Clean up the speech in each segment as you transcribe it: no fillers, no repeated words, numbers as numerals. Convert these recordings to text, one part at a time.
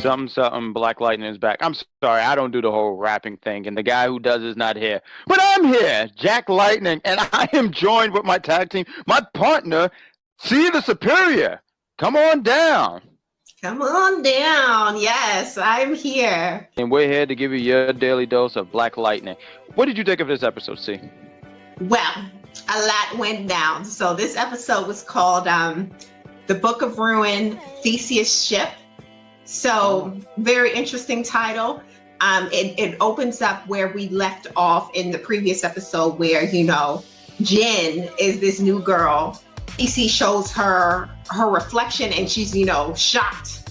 Something Black Lightning is back. I'm sorry, I don't do the whole rapping thing, and the guy who does is not here. But I'm here, Jack Lightning, and I am joined with my tag team, my partner, C the Superior. Come on down. Come on down. Yes, I'm here. And we're here to give you your daily dose of Black Lightning. What did you think of this episode, C? Well, a lot went down. So this episode was called The Book of Ruin, Theseus Ship. So very interesting title. It opens up where we left off in the previous episode where, Jen is this new girl. Theseus shows her reflection and she's, shocked.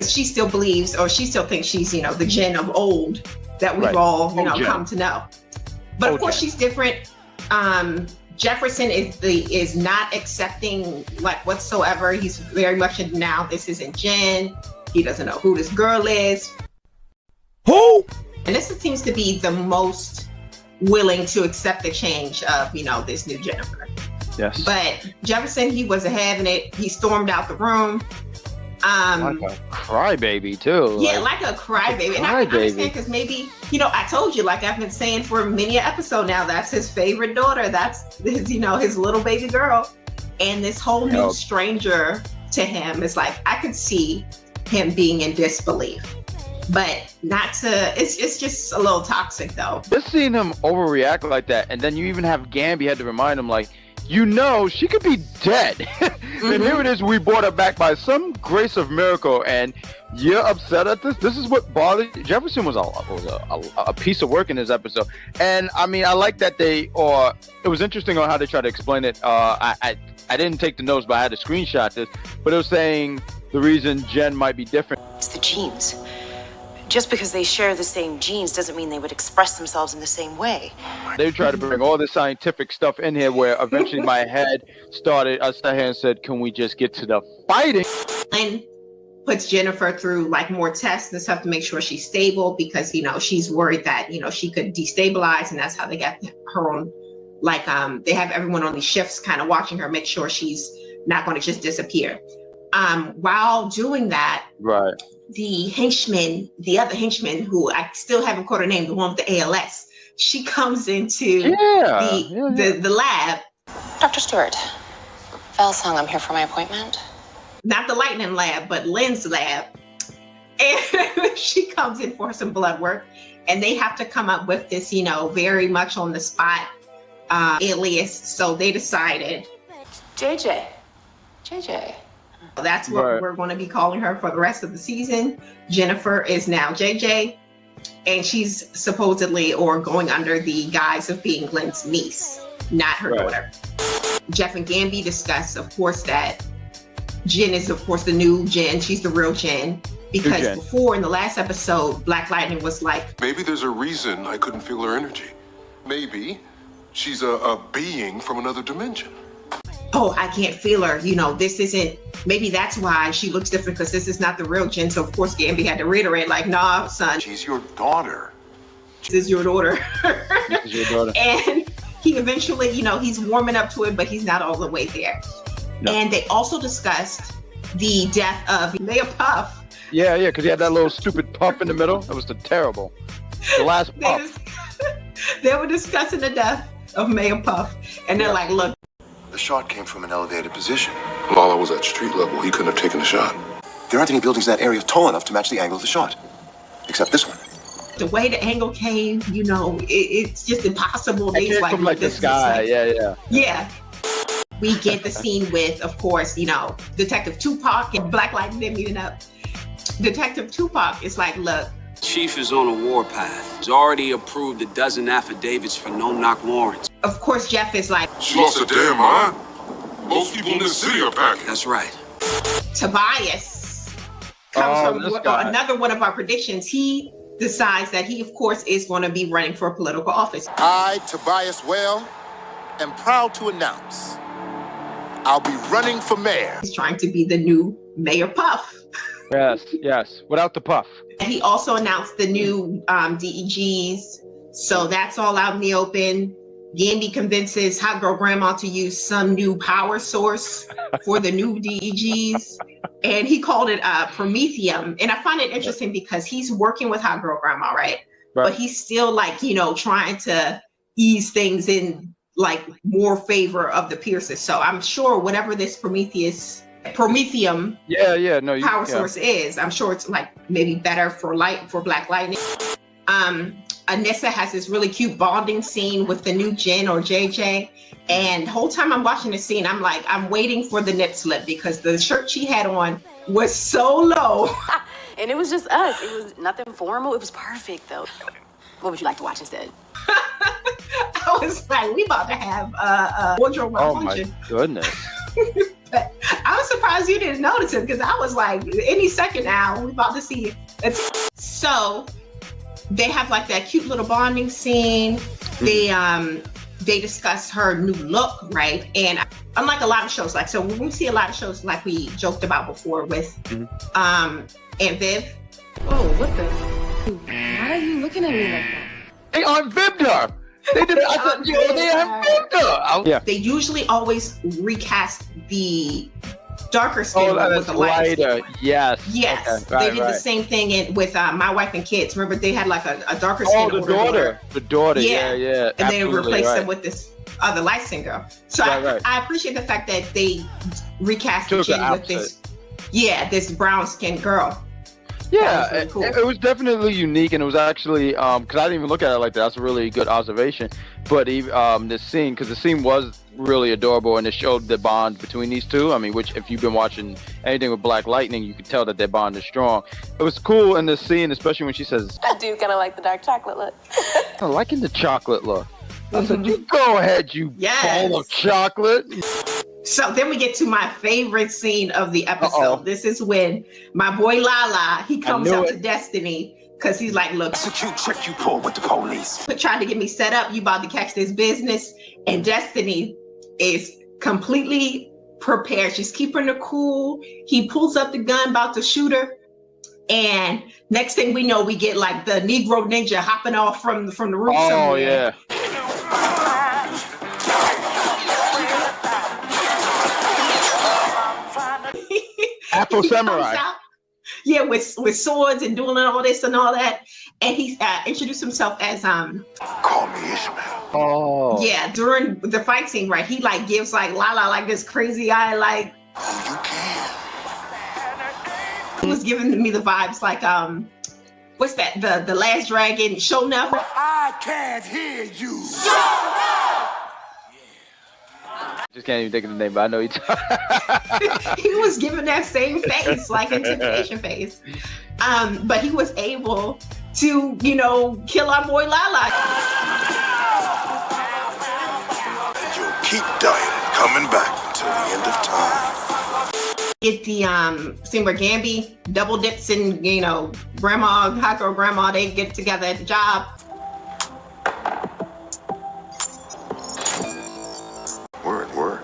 She still believes, or she still thinks she's, the Jen of old that we've all, come to know. But of course, she's different. Jefferson is not accepting whatsoever. He's very much in denial. This isn't Jen. He doesn't know who this girl is. Who? And this seems to be the most willing to accept the change of, this new Jennifer. Yes. But Jefferson, he wasn't having it. He stormed out the room. Like a crybaby too. Yeah, like a crybaby. And I can understand because maybe, I told you, like I've been saying for many an episode now, that's his favorite daughter. That's his, his little baby girl. And this whole new stranger to him is like, I could see him being in disbelief. But it's just a little toxic though. Just seeing him overreact like that, and then you even have Gambi had to remind him, like, she could be dead. Mm-hmm. And here it is, we brought her back by some grace of miracle, and you're upset at this? This is what bothered Jefferson was a piece of work in this episode. And I mean, I like that it was interesting on how they tried to explain it. I didn't take the notes, but I had to screenshot this. But it was saying the reason Jen might be different. It's the genes. Just because they share the same genes doesn't mean they would express themselves in the same way. They tried to bring all this scientific stuff in here where eventually my head started, I sat here and said, can we just get to the fighting? And puts Jennifer through more tests and stuff to make sure she's stable because, she's worried that, she could destabilize, and that's how they got her on, they have everyone on these shifts kind of watching her, make sure she's not going to just disappear. While doing that, right. The other henchman, who I still haven't caught her name, the one with the ALS, she comes into the lab. Dr. Stewart, Val Sung, I'm here for my appointment. Not the Lightning lab, but Lynn's lab. And she comes in for some blood work, and they have to come up with this, very much on the spot alias. So they decided JJ. That's what we're going to be calling her for the rest of the season. Jennifer is now JJ, and she's supposedly going under the guise of being Lynn's niece, not her daughter. Jeff and Gambi discuss, of course, that Jen is, of course, the new Jen. She's the real Jen. Because before, in the last episode, Black Lightning was like, maybe there's a reason I couldn't feel her energy. Maybe she's a being from another dimension. Oh, I can't feel her. This isn't, maybe that's why she looks different, because this is not the real Jen. So, of course, Gambi had to reiterate, nah, son. She's your daughter. This is your daughter. This is your daughter. And he eventually, he's warming up to it, but he's not all the way there. No. And they also discussed the death of Mayor Puff. Yeah, because he had that little stupid puff in the middle. That was the last puff. They were discussing the death of Mayor Puff. And they're like, look. The shot came from an elevated position. Lala was at street level. He couldn't have taken the shot. There aren't any buildings in that area tall enough to match the angle of the shot. Except this one. The way the angle came, it's just impossible. It came from the sky. Yeah. We get the scene with, of course, Detective Tupac and Black Lightning meeting up. Detective Tupac is like, look. Chief is on a warpath. He's already approved a dozen affidavits for no-knock warrants. Of course, Jeff is like, she lost her damn mind. Most people in this city are packing. That's right. Tobias comes from another one of our predictions. He decides that he, of course, is going to be running for a political office. I, Tobias Well, am proud to announce I'll be running for mayor. He's trying to be the new Mayor Puff. Yes, without the puff. And he also announced the new DEGs. So that's all out in the open. Yandy convinces Hot Girl Grandma to use some new power source for the new DEGs. And he called it Promethium. And I find it interesting because he's working with Hot Girl Grandma, right? But he's still like, trying to ease things in like more favor of the Pierces. So I'm sure whatever this Promethium power source is, I'm sure it's like maybe better for Black Lightning. Anissa has this really cute bonding scene with the new Jin or JJ. And the whole time I'm watching the scene, I'm like, I'm waiting for the nip slip because the shirt she had on was so low. And it was just us. It was nothing formal. It was perfect, though. What would you like to watch instead? I was like, we about to have a wardrobe malfunction. Oh my goodness. But I was surprised you didn't notice it because I was like, any second now, we're about to see it. So they have like that cute little bonding scene. They discuss her new look, right? And unlike a lot of shows, like, so when we see a lot of shows like we joked about before with Aunt Viv. Oh, what the? Why are you looking at me like that? They unvibbed her. They did. I thought, they unvibbed her. Yeah. They usually always recast the darker skin with the lighter. Yes. Yes. Okay. They did the same thing with My Wife and Kids. Remember, they had like a darker skin. Oh, the daughter. The daughter. Yeah. And then replaced them with this other light skin girl. So I appreciate the fact that they recast Jin with this. Yeah, this brown skinned girl. Yeah, really cool. it was definitely unique, and it was actually because I didn't even look at it like that. That's a really good observation. But the scene was really adorable, and it showed the bond between these two. I mean, which if you've been watching anything with Black Lightning, you could tell that their bond is strong. It was cool in this scene, especially when she says, "I do kind of like the dark chocolate look." I'm liking the chocolate look. I said, "You go ahead, you bowl of chocolate." So then we get to my favorite scene of the episode. This is when my boy Lala, he comes up to Destiny because he's like, look, It's a cute trick you pulled with the police. trying to get me set up. You about to catch this business. And Destiny is completely prepared. She's keeping her cool. He pulls up the gun, about to shoot her. And next thing we know, we get like the Negro Ninja hopping off from the roof. Oh, yeah. Afro Samurai. Yeah, with swords and doing all this and all that. And he introduced himself as Call me Ishmael. Oh. Yeah, during the fight scene, right? He like gives like Lala like this crazy eye, like Oh, you can. He was giving me the vibes like what's that? The Last Dragon, Show Enough. I can't hear you. Just can't even think of the name, but I know he's He was giving that same face, like intimidation face. But he was able to, kill our boy Lala. And you'll keep dying and coming back until the end of time. Get the scene where Gambi double dips in, Grandma, Hot Girl Grandma, they get together at the job. We're at work.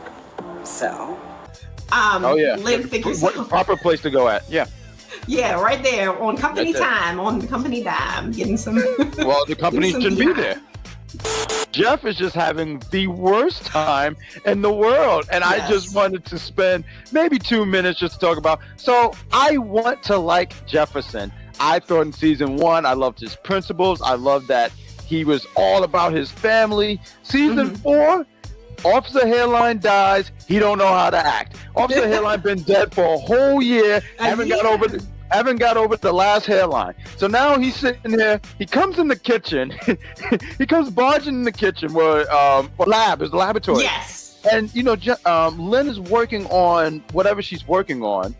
So? Lynn figures what proper place to go at. Yeah. Yeah, right there on company time, on the company dime, getting some. Well, the company shouldn't be there. Jeff is just having the worst time in the world. And I just wanted to spend maybe 2 minutes just to talk about. So I want to like Jefferson. I thought in season 1, I loved his principles. I loved that he was all about his family. Season 4, Officer Hairline dies. He don't know how to act. Officer Hairline been dead for a whole year. Haven't got over the last hairline. So now he's sitting there. He comes in the kitchen. He comes barging in the kitchen where lab is the laboratory. Yes. And Lynn is working on whatever she's working on,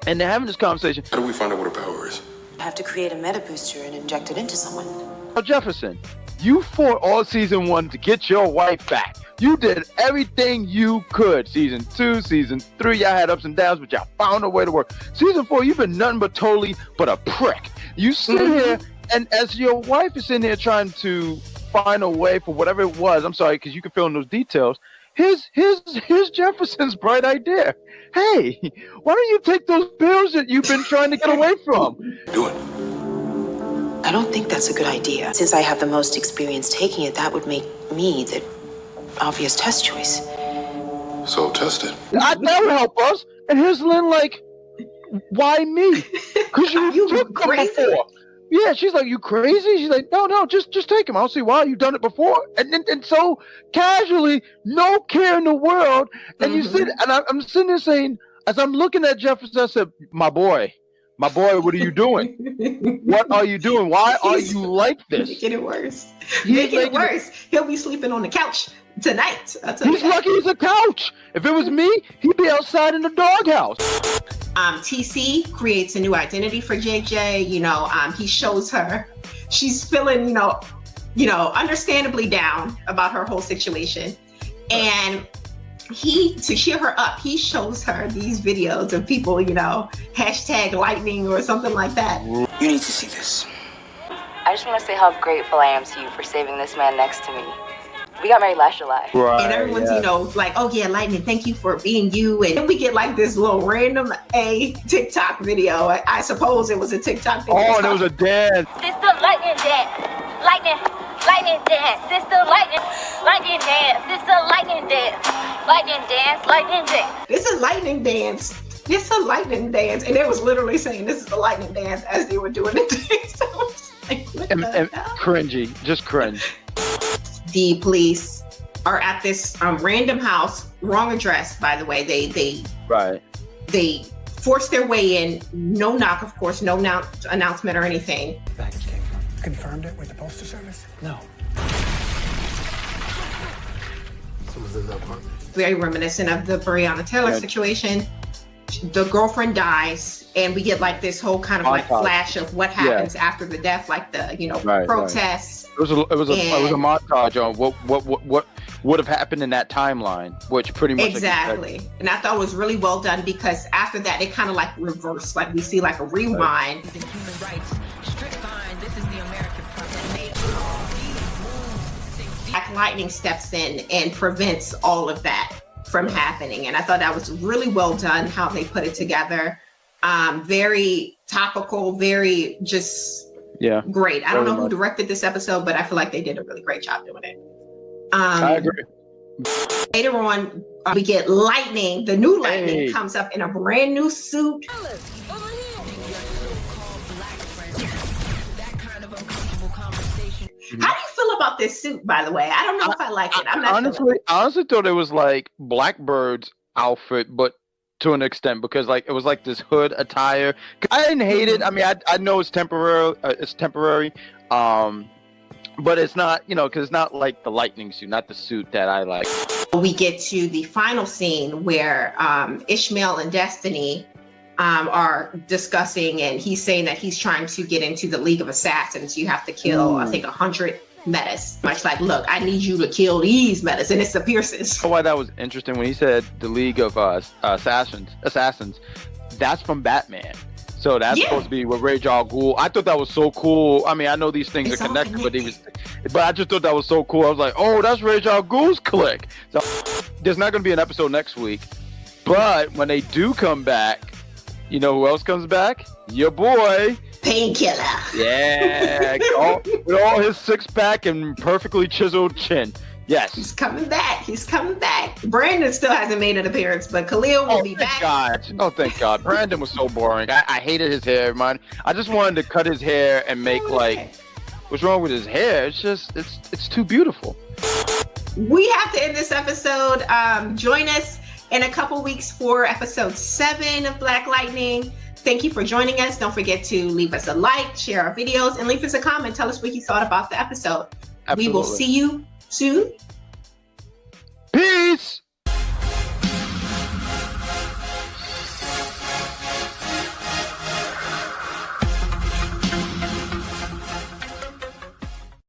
and they're having this conversation. How do we find out what her power is? I have to create a meta booster and inject it into someone. Oh, Jefferson, you fought all season 1 to get your wife back. You did everything you could. Season 2, season 3, y'all had ups and downs, but y'all found a way to work. Season 4, you've been nothing but totally but a prick. You sit here, and as your wife is sitting here trying to find a way for whatever it was, I'm sorry, because you can fill in those details. Here's Jefferson's bright idea. Hey, why don't you take those pills that you've been trying to get away from? Do it. I don't think that's a good idea. Since I have the most experience taking it, that would make me the obvious test choice. So test it. That would help us. And here's Lynn like, why me? Because you took them before. Yeah, she's like, you crazy? She's like, no, just take him. I don't see why. You've done it before. And so casually, no care in the world. And you sit, and I'm sitting there saying, as I'm looking at Jefferson, I said, my boy, what are you doing? What are you doing? Why are you like this? Making it worse. Making it worse. He'll be sleeping on the couch tonight. He's lucky he's a couch. If it was me, he'd be outside in the doghouse. TC creates a new identity for JJ. He shows her. She's feeling, understandably down about her whole situation. And to cheer her up, he shows her these videos of people, hashtag lightning or something like that. You need to see this. I just want to say how grateful I am to you for saving this man next to me. We got married last July. Right, and everyone's, like, oh yeah, Lightning, thank you for being you. And then we get like this little random TikTok video. I suppose it was a TikTok video. Oh, and it was a dance. Sister Lightning dance. Lightning dance. Sister Lightning dance. Sister Lightning dance. Lightning dance. Lightning dance. This is Lightning dance. This is a Lightning dance. And it was literally saying this is the Lightning dance as they were doing the dance. So I was like, what and the cringy, just cringe. The police are at this random house, wrong address, by the way. They force their way in, no knock, of course, no announcement or anything. Baggage came from. Confirmed it with the postal service? No. Someone's in the apartment. Very reminiscent of the Breonna Taylor situation. The girlfriend dies, and we get like this whole kind of like flash of what happens after the death, like the protests. It was a montage on what would have happened in that timeline, which pretty much exactly. And I thought it was really well done because after that it kind of like reversed, like we see like a rewind. Black Lightning steps in and prevents all of that from happening, and I thought that was really well done how they put it together. Very topical, very just. Yeah, great. I don't know who directed this episode, but I feel like they did a really great job doing it. I agree. Later on, we get Lightning. The new Lightning comes up in a brand new suit. How do you feel about this suit, by the way? I don't know if I like it. I'm not honestly thought it was like Blackbird's outfit, but to an extent, because like it was like this hood attire. I didn't hate it. I mean, I know it's temporary. But it's not, because it's not like the Lightning suit, not the suit that I like. We get to the final scene where Ishmael and Destiny are discussing, and he's saying that he's trying to get into the League of Assassins. You have to kill, I think, 100 metas. Much like, look, I need you to kill these metas, and it's the Pearsons. Why that was interesting when he said the League of Assassins. That's from Batman. So that's supposed to be with Ra's al Ghul. I thought that was so cool. I mean, I know these things are connected, but I just thought that was so cool. I was like, oh, that's Ra's al Ghul's clique. So there's not going to be an episode next week, but when they do come back, you know who else comes back? Your boy. Painkiller. Yeah, with all his six-pack and perfectly chiseled chin. Yes. He's coming back. Brandon still hasn't made an appearance, but Khalil will be back. Thank God. Brandon was so boring. I hated his hair, man. I just wanted to cut his hair and make what's wrong with his hair? It's just, it's too beautiful. We have to end this episode. Join us in a couple weeks for episode 7 of Black Lightning. Thank you for joining us. Don't forget to leave us a like, share our videos, and leave us a comment. Tell us what you thought about the episode. Absolutely. We will see you soon.